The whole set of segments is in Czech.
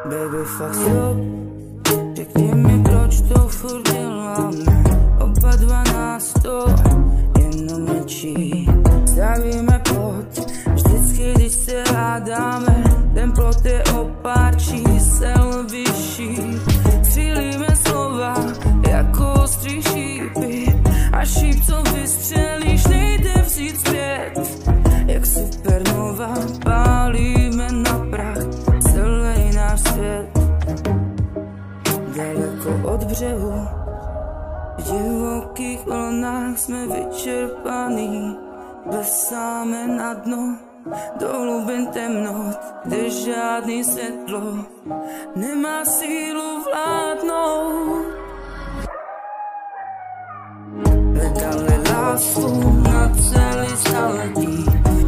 Baby, fakt stop, řekni mi, proč to furt děláme. Oba dva nás to jenom mlčí. Stavíme plot, vždycky, když se hádáme. Ten plot je o pár čísel vyšší. Střílíme slova jako ostrý šípy. A šíp, co vystřelíš, nejde vzít zpět. Jak supernova pálíme na prach celý náš svět. Daleko od břehu, v divokých vlnách jsme vyčerpaný. Klesáme na dno, do hlubin temnot, kde žádný světlo nemá sílu vládnout. Hledali lásku na celý staletí,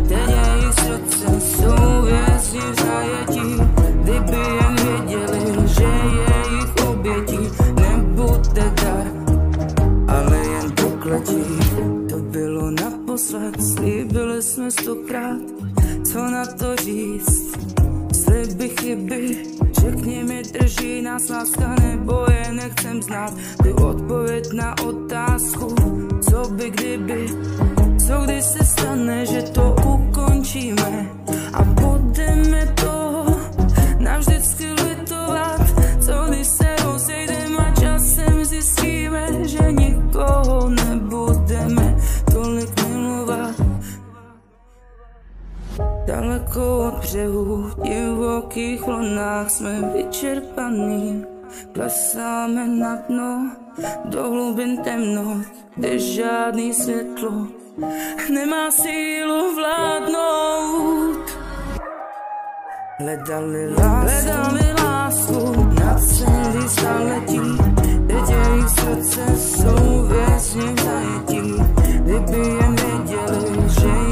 teď jejich srdce jsou vězni v zajetí. Kdyby jen věděli, že jejich obětí nebude dar, ale jen pokletí. To bylo naposled, slíbili jsme 100krát, co na to říct. Sliby, chyby, řekni mi, drží nás láska, nebo je nechcem znát. Tu odpověď na otázku, co by kdyby. Co když se stane, že to ukončíme a budeme to navždycky litovat. Co když se rozejdeme a časem zjistíme, že nikoho nebudeme tolik milovat. Daleko od břehu, v divokých vlnách jsme vyčerpaný. Klesáme na dno, do hlubin temnot, kde žádný světlo nemá sílu vládnout. Hledali lásku na celý staletí, teď jejich srdce jsou vězni v zajetí. Kdyby jen věděli, že